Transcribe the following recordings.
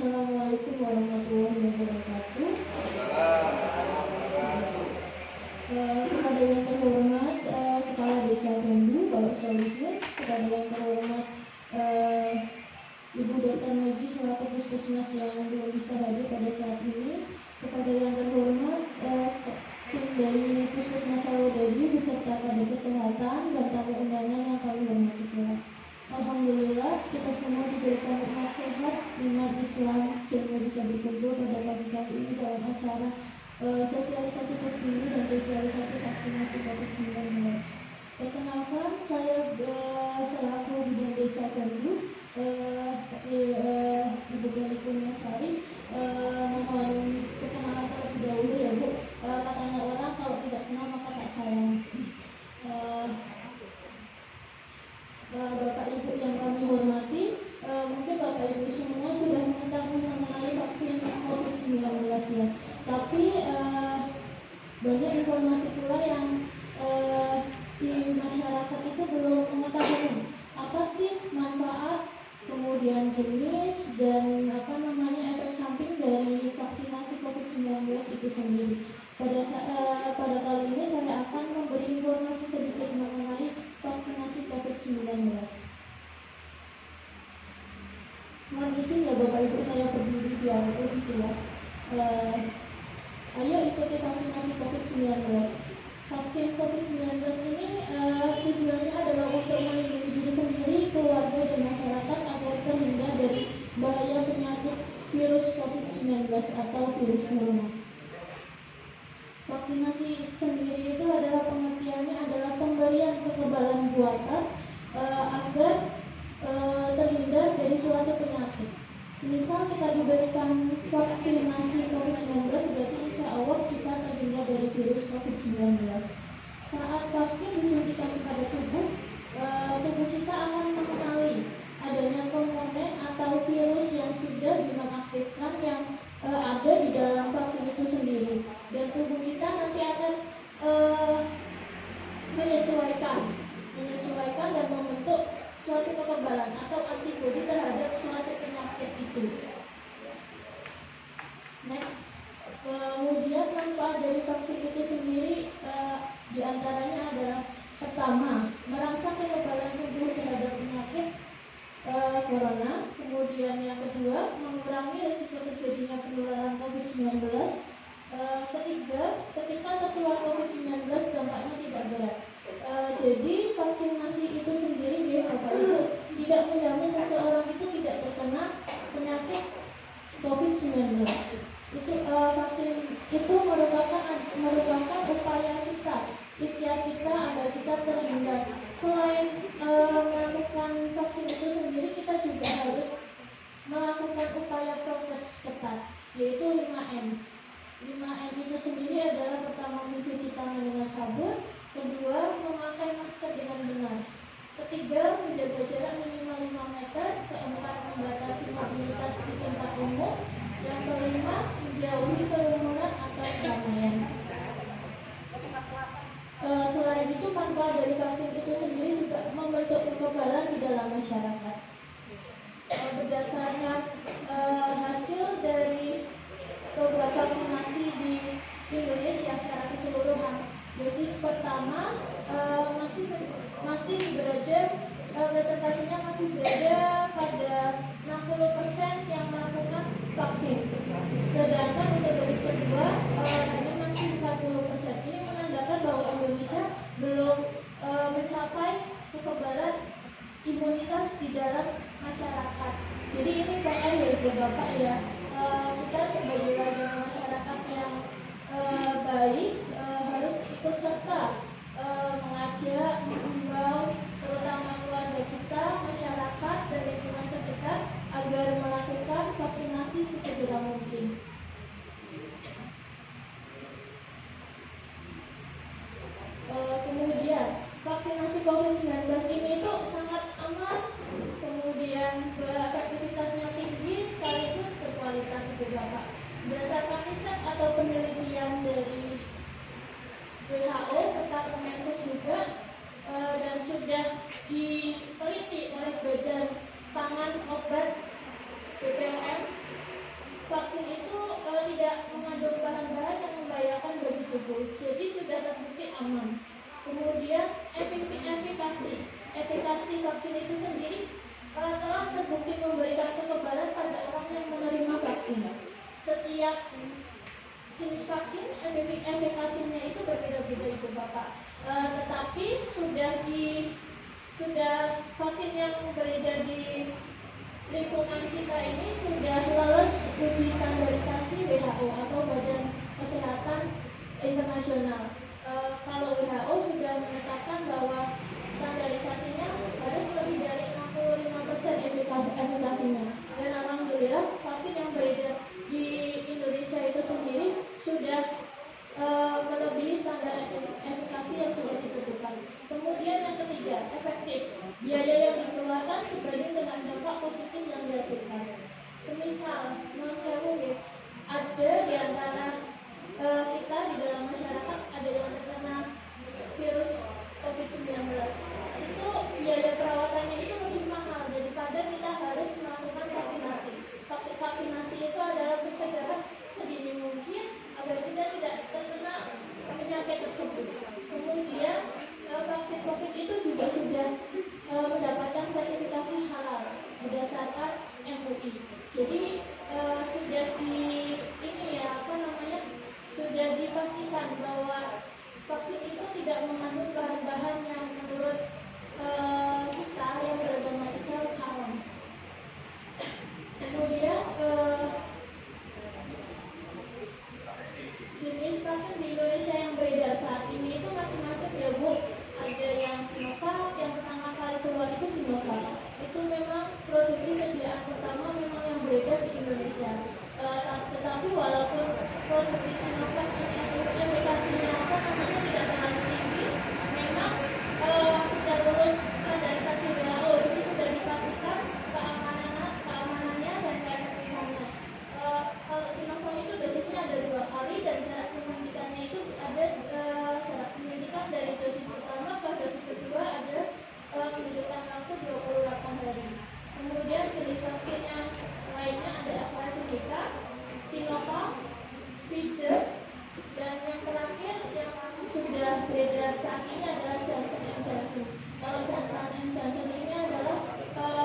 Assalamualaikum warahmatullahi wabarakatuh. Kepada yang terhormat Kepala Desa Jambu, Bapak Solihin, kepada yang terhormat Ibu Dr. Maggie selaku Puskesmas yang belum bisa hadir pada saat ini, kepada yang terhormat tim dari Puskesmas Salodadi beserta pada kesehatan dan tamu undangan yang kami hormati pula. Alhamdulillah kita semua diberikan nikmat sehat, nikmat Islam sehingga bisa berkumpul pada pagi kali ini dalam acara sosialisasi POSPINDI dan sosialisasi vaksinasi COVID-19. Perkenalkan, saya selaku Bidang Desa Jambu, Ibu Dani Kurniasari. Mohon perkenalan terlebih dahulu ya Bu. Katanya orang kalau tidak kenal maka tak sayang. Bapak Ibu yang kami hormati, mungkin Bapak Ibu semua sudah mengetahui mengenai vaksin COVID-19 ya. Tapi banyak informasi pula yang di masyarakat itu belum mengetahui apa sih manfaat, kemudian jenis dan efek samping dari vaksinasi COVID-19 itu sendiri. Pada kali ini saya akan memberi informasi sedikit mengenai vaksinasi COVID-19. Mohon izin ya Bapak Ibu saya berdiri biar lebih jelas. Ayo ikuti vaksinasi COVID-19. Vaksin COVID-19 ini tujuannya adalah untuk melindungi diri sendiri, keluarga dan masyarakat agar terhindar dari bahaya penyakit virus COVID-19 atau virus corona. Vaksinasi sendiri itu adalah pengertiannya adalah pemberian kekebalan buatan agar terhindar dari suatu penyakit. Semisal kita diberikan vaksinasi COVID-19 berarti insya Allah kita terhindar dari virus COVID-19. Saat vaksin disuntikan kepada tubuh kita akan mengenali adanya komponen atau virus yang sudah dinonaktifkan yang ada di dalam vaksin itu sendiri, dan tubuh kita nanti akan menyesuaikan dan membentuk suatu kekebalan atau antibodi terhadap suatu penyakit itu. Next, kemudian manfaat dari vaksin itu sendiri diantaranya adalah pertama, merangsang kekebalan tubuh terhadap penyakit corona. Kemudian yang kedua, mengurangi risiko terjadinya penularan COVID-19. Ketiga, ketika tertular COVID-19 dampaknya tidak berat. Jadi vaksinasi itu sendiri ya Bapak Ibu tidak menjamin seseorang itu tidak terkena penyakit COVID-19. Itu vaksin itu merupakan upaya kita, ikhtiar kita agar kita terhindar. Selain melakukan vaksin itu sendiri, kita juga harus melakukan upaya prokes ketat, yaitu 5M. 5M itu sendiri adalah pertama mencuci tangan dengan sabun, kedua memakai masker dengan benar, ketiga menjaga jarak minimal 5 meter, keempat membatasi mobilitas di tempat umum, yang kelima menjauhi kerumunan atau keramaian. Selain itu manfaat dari vaksin itu sendiri juga membentuk kekebalan di dalam masyarakat. Berdasarkan hasil dari program vaksinasi di Indonesia secara keseluruhan, dosis pertama masih berada presentasinya masih berada pada 60% yang melakukan vaksin, sedangkan untuk dosis kedua hanya masih 40%. Ini menandakan bahwa Indonesia belum mencapai kekebalan imunitas di dalam masyarakat. Jadi ini PR ya Ibu Bapak ya. Kita sebagai warga masyarakat yang baik harus ikut serta mengajak, mengimbau terutama keluarga kita, masyarakat dan lingkungan sekitar agar melakukan vaksinasi sesegera mungkin. Kemudian vaksinasi COVID-19 ini itu sangat aman, kemudian beraktivitasnya tinggi sekaligus berkualitas juga Pak. Berdasarkan riset atau penelitian dari WHO serta Kemenkes juga dan sudah diteliti oleh Badan Pangan lingkungan kita ini sudah lolos uji standarisasi WHO atau Badan Kesehatan Internasional. Kalau WHO sudah menetapkan bahwa standarisasinya harus lebih dari 65% efikasinya. Dan alhamdulillah vaksin yang beredar di Indonesia itu sendiri sudah melebihi standar efikasi yang sudah ditentukan. Kemudian yang ketiga, efektif. Biaya yang dikeluarkan sebanding dengan dampak positif yang dihasilkan. Semisal, ada di antara kita di dalam masyarakat ada yang terkena virus COVID-19. Itu biaya perawatannya itu lebih mahal daripada kita harus melakukan vaksinasi. Vaksinasi itu adalah pencegahan sedini mungkin agar kita tidak terkena penyakit tersebut. Kemudian vaksin COVID itu juga sudah mendapatkan sertifikasi halal berdasarkan MUI. Jadi sudah sudah dipastikan bahwa vaksin itu tidak mengandung bahan-bahan yang menurut kita yang beragama Islam haram. Kemudian jenis vaksin di Indonesia yang beredar saat ini itu macam-macam ya Bu. Ada yang Sinovac, yang pertama kali keluar itu Sinovac. Itu memang produksi sediaan pertama memang yang beredar di Indonesia. Tetapi walaupun produksi Sinovac ini efikasinya namanya tidak terlalu tinggi, memang sudah lulus standarisasi WHO, jadi sudah dipastikan keamanannya dan keefektifannya. Kalau Sinovac itu dosisnya ada 2 kali dan jarak penyuntikannya itu ada jarak penyuntikan dari dosis pertama ke dosis kedua ada membutuhkan waktu 28 hari. Kemudian jenis vaksin yang lainnya ada AstraZeneca, Sinovac, Pfizer, dan yang terakhir yang sudah beredar saat ini adalah Johnson & Johnson. Kalau Johnson & Johnson ini adalah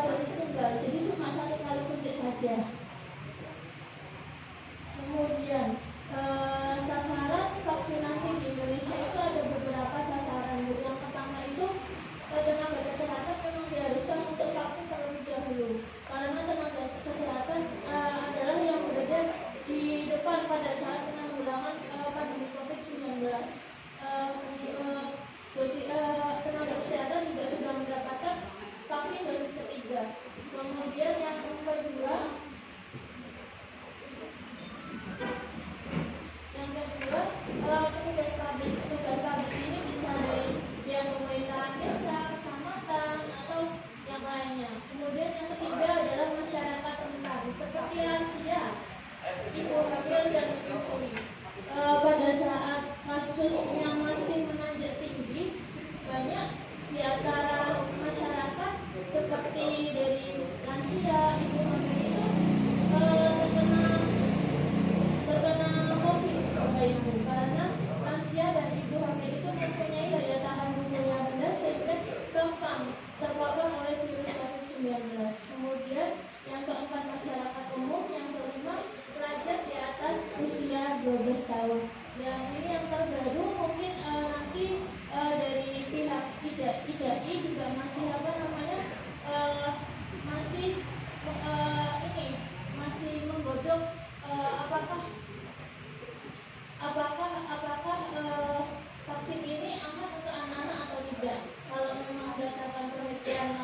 dosis tunggal, jadi cuma 1 kali suntik saja. Kemudian sasaran vaksinasi di Indonesia itu ada beberapa sasaran. Yang pertama itu tenaga kesehatan memang diharuskan untuk vaksin terlebih dahulu, karena tenaga kesehatan adalah yang berada di depan pada saat penanggulangan pandemi COVID-19. Tenaga kesehatan juga sudah mendapatkan vaksin dosis ketiga. Kemudian yang kedua petugas publik ini bisa dari pihak pemerintahan desa, kecamatan, atau yang lainnya. Kemudian yang ketiga adalah masyarakat rentan seperti lansia, ibu hamil dan menyusui. Pada saat kasusnya masih menanjak tinggi, banyak di antara masyarakat seperti dari lansia, ibu hamil itu terkena COVID karena lansia dan ibu hamil itu mempunyai daya tahan tubuh yang rendah sehingga gampang terpapar oleh virus COVID-19. Kemudian yang keempat masyarakat umum, yang kelima pelajar di atas usia 12 tahun. Dan ini yang terbaru mungkin nanti dari pihak IDAI juga masih masih menggodok apakah vaksin ini aman untuk anak-anak atau tidak. Kalau memang berdasarkan penelitian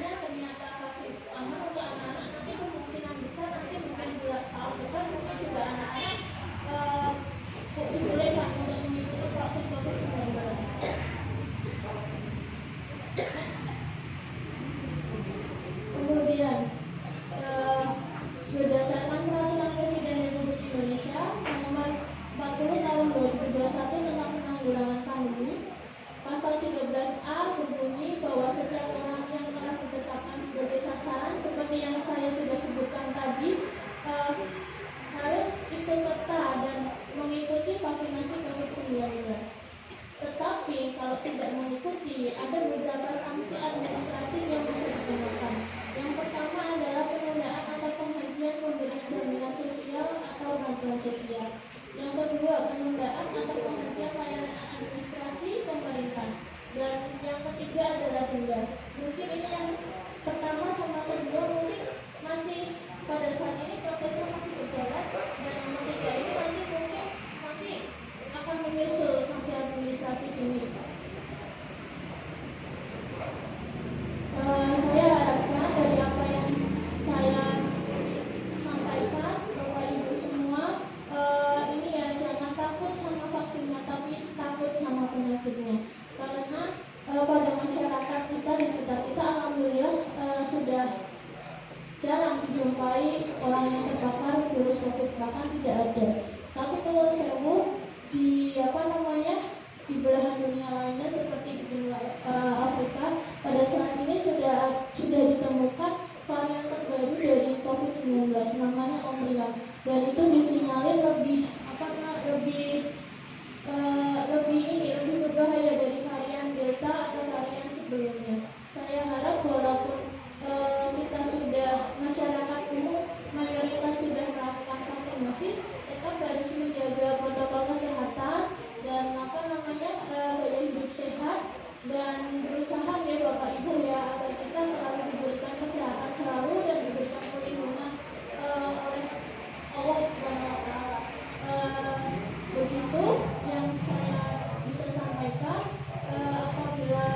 ternyata vaksin aman untuk anak-anak, nanti kemungkinan besar mungkin tahun depan mungkin juga anak-anak dibolehkan untuk mengikuti vaksin COVID-19. menjumpai orang yang terbakar virus COVID, bahkan tidak ada. Tapi kalau sewu di di belahan dunia lainnya seperti di benua Afrika, pada saat ini sudah ditemukan varian terbaru dari COVID-19 namanya Omicron, dan itu disinyalir lebih berbahaya dari varian Delta atau varian sebelumnya. Saya harap walaupun masyarakat umum mayoritas sudah melakukan vaksinasi, tetap harus menjaga protokol kesehatan dan gaya hidup sehat, dan berusaha ya Bapak Ibu ya, agar kita selalu diberikan kesehatan selalu dan diberikan perlindungan oleh Allah Subhanahu wa Ta'ala. Begitu yang saya bisa sampaikan. Apabila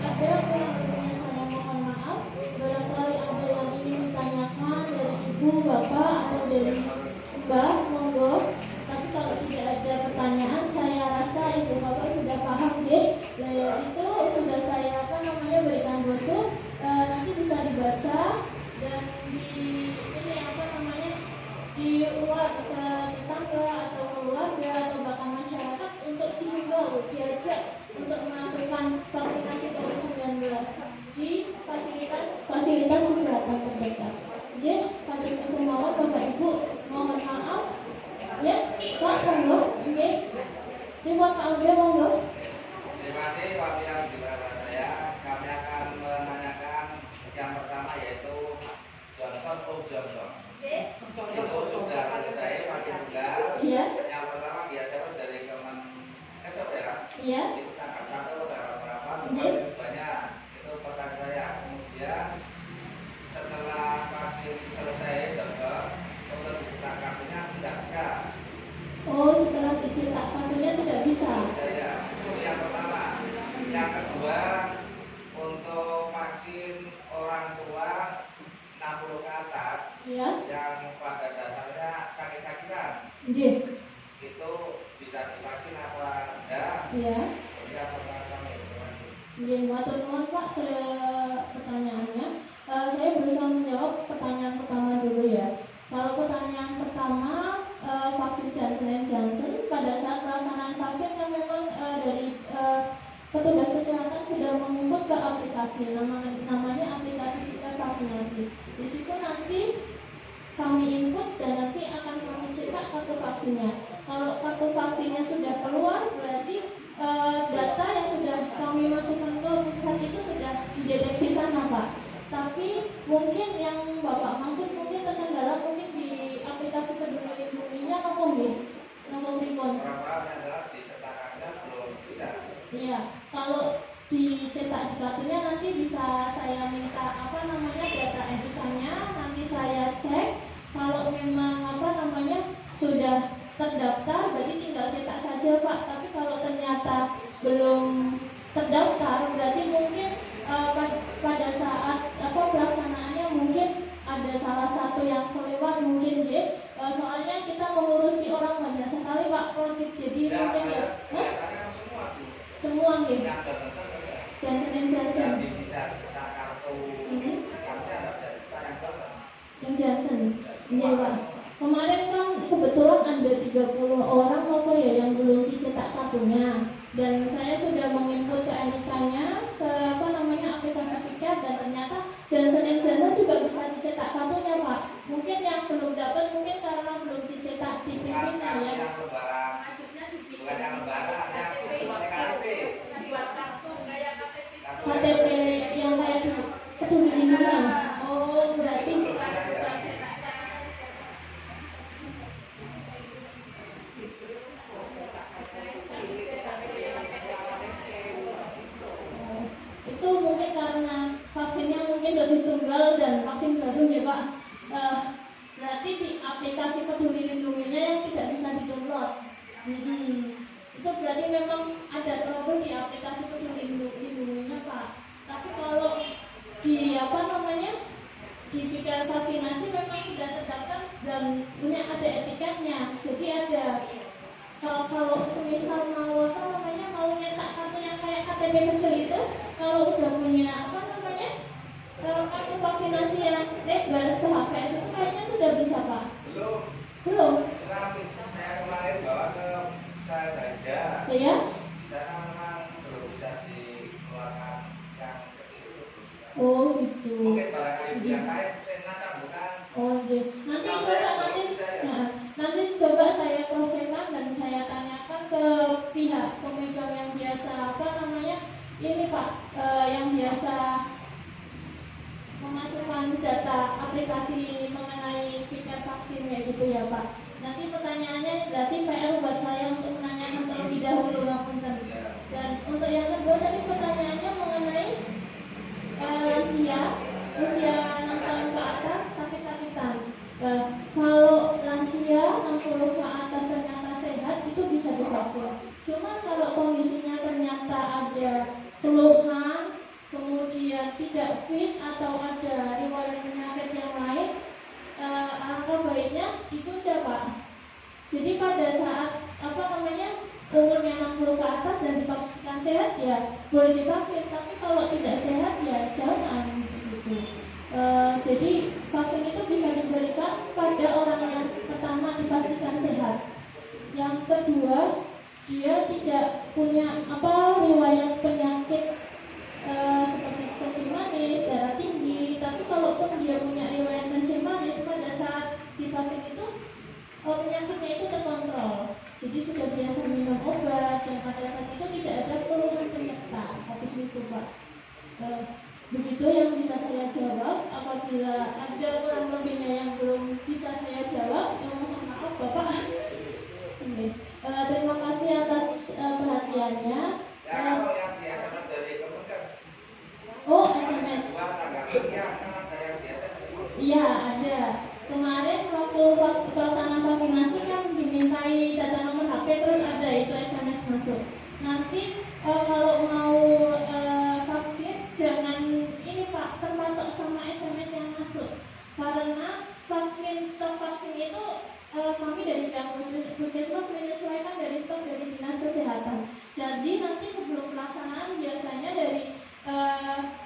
ada kurang lebihnya saya mohon maaf. Barangkali ada yang ingin ditanyakan dari Ibu, Bapak, atau dari Mbak, monggo. Tapi kalau tidak ada pertanyaan, saya rasa Ibu Bapak sudah paham, itu sudah saya berikan brosur, nanti bisa dibaca dan diulat ke tetangga atau keluarga atau bahkan masyarakat untuk dihimbau, diajak untuk melakukan vaksinasi COVID-19 di fasilitas kesehatan terdekat. Kasus itu mohon Bapak Ibu mohon maaf ya Pak, monggo. Oke, ini Bapak Aldo, monggo. Terima kasih wakil bicara saya. Kami akan menanyakan yang pertama yaitu Johnson & Johnson. Itu sudah selesai vaksin juga. Iya. Yang pertama biasa dari Kemenkes ya. Iya. Itu tanggal 1 berapa? Banyak. Itu pertanyaan saya. Kemudian setelah vaksin selesai dokter, untuk dicetak kartunya tidak bisa. Oh, setelah dicetak kartunya tidak bisa. Ya, itu yang pertama. Yang kedua, untuk vaksin orang tua 60 ke atas, iya, yang pada dasarnya sakit-sakitan, itu bisa divaksin apa enggak? Iya. Yang pertama Nggih, matur nuwun Pak ke pertanyaannya. Saya berusaha menjawab pertanyaan pertama dulu ya. Kalau pertanyaan pertama, vaksin Johnson & Johnson, pada saat pelaksanaan vaksin kan memang dari petugas kesehatan sudah menginput ke aplikasi, namanya aplikasi kita vaksinasi. Di situ nanti kami input dan nanti akan kami cetak kartu vaksinnya. Kalau kartu vaksinnya sudah keluar, berarti data yang sudah kami masukkan ke pusat itu sudah dideteksi sana Pak. Tapi mungkin yang Bapak maksud mungkin terkendala mungkin di aplikasi Peduli Lindunginya pripun? adalah dicetakannya belum bisa. Iya, kalau dicetak di kartunya nanti bisa saya minta data NIK-nya, nanti saya cek. Kalau memang sudah terdaftar, berarti tinggal cetak saja Pak. Tapi kalau ternyata belum terdaftar, berarti mungkin pada saat pelaksanaannya mungkin ada salah satu yang kelewat mungkin soalnya kita mengurusi orang banyak sekali Pak Project, jadi mungkin ya semua gitu. Johnson. Yang Johnson, iya Pak. Kemarin kan kebetulan ada 30 orang yang belum dicetak kartunya, dan saya sudah menginput ke NIK-nya, ke aplikasi tiket, dan ternyata Johnson & juga bisa dicetak kartunya Pak. Mungkin yang belum dapat mungkin karena belum dicetak di pimpinnya ya. Bukan yang lebaran, yang KTP yang kayak di Peduli Lindungi. Oh, berarti itu mungkin karena vaksinnya mungkin dosis tunggal dan vaksin baru ya Pak. Berarti di aplikasi Peduli Lindunginya yang tidak bisa di-download. Itu berarti memang ada trouble di aplikasi Peduli Lindunginya Pak. Tapi kalau di di pikir vaksinasi memang sudah terdaftar dan punya ada etiketnya. Jadi ada kalau semisal mau mau nyetak kartu yang kayak KTP kecil itu, kalau udah punya kartu vaksinasi yang lebar se-HPS itu kayak Nanti coba saya cross-checkkan dan saya tanyakan ke pihak pemegang yang biasa ini Pak, yang biasa memasukkan data aplikasi mengenai tiket vaksin kayak gitu ya Pak. Nanti pertanyaannya berarti PR buat saya untuk menanyakan terlebih dahulu ngapunten. Dan untuk yang kedua tadi pertanyaannya mengenai lansia usia 6 tahun ke atas sakit-sakitan. Kalau lansia 60 ke atas ternyata sehat itu bisa divaksin. Cuman kalau kondisinya ternyata ada keluhan, kemudian tidak fit atau ada riwayat penyakit yang lain, alangkah baiknya ditunda Pak. Jadi pada saat umurnya 60 ke atas dan dipastikan sehat ya boleh divaksin, tapi kalau tidak sehat ya jangan gitu. Jadi vaksin itu bisa diberikan pada orang yang pertama dipastikan sehat, yang kedua dia tidak punya riwayat penyakit seperti kencing manis, darah tinggi. Tapi kalaupun dia punya riwayat kencing manis, pada saat divaksin itu penyakitnya itu terkontrol, jadi sudah biasa minum obat dan pada saat itu tidak ada keluhan penyerta. Habis itu Pak, begitu yang bisa saya jawab. Apabila ada kurang lebihnya yang belum bisa saya jawab, mohon maaf Bapak. Terima kasih atas perhatiannya. SMS. Iya ada. Kemarin waktu pelaksanaan vaksinasi kan dimintai data nomor HP, terus ada itu SMS masuk. Nanti kalau mau vaksin jangan ini Pak terpatok sama SMS yang masuk, karena stok vaksin itu kami dari pihak puskesmas menyesuaikan dari stok dari dinas kesehatan. Jadi nanti sebelum pelaksanaan biasanya dari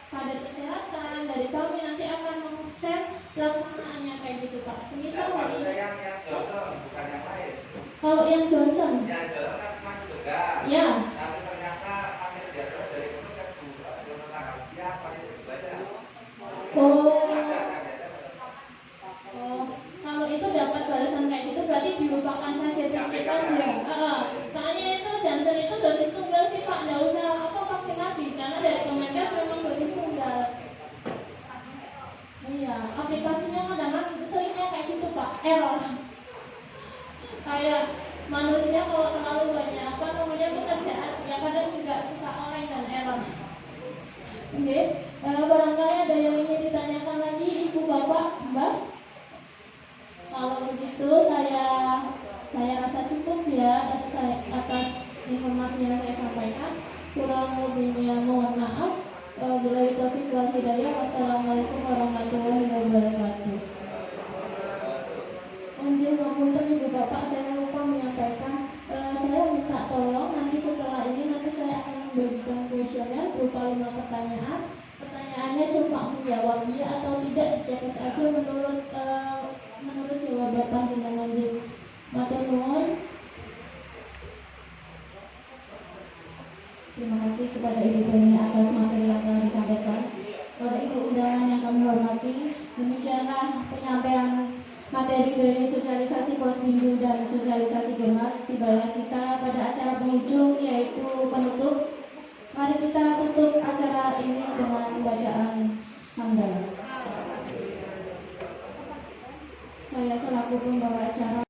kader kesehatan dari kami nanti akan meng-share pelaksanaannya kayak gitu Pak. Semisal hari ini bukan yang lain. Kalau yang Johnson Yang Johnson kan masih juga. Ya. Tapi ternyata hasil jadwal dari pemerintah tanggal siapa itu dibaca. Kalau itu dapat balasan kayak gitu berarti dilupakan saja, skip aja. Soalnya itu Johnson itu dosis tunggal sih Pak, nggak usah vaksin lagi karena dari Kemenkes memang dosis tunggal. Iya, aplikasinya kadang-kadang seringnya kayak gitu Pak, error. Kayak manusia kalau terlalu banyak pekerjaan, ya kadang juga suka oleng dan error. Oke, barangkali ada yang ingin ditanyakan lagi Ibu Bapak Mbak? Kalau begitu saya rasa cukup ya atas informasi yang saya sampaikan. Kurang lebihnya mohon maaf. Billahi taufiq wal hidayah. Wassalamualaikum warahmatullahi wabarakatuh. Unjil ngapunten Ibu Bapak, saya lupa menyampaikan. Saya minta tolong nanti setelah ini saya akan membagikan kuesioner berupa 5 pertanyaan. Pertanyaannya cuma menjawab iya atau tidak, dicek saja menurut jawaban panjenengan. Matur nuwun. Terima kasih kepada Ibu Beni atas materi yang telah disampaikan. Bapak Ibu undangan yang kami hormati, demikianlah penyampaian materi dari sosialisasi Posbindu dan sosialisasi Germas. Tibalah kita pada acara penghujung yaitu penutup. Mari kita tutup acara ini dengan bacaan hamdalah. Saya selaku pembawa acara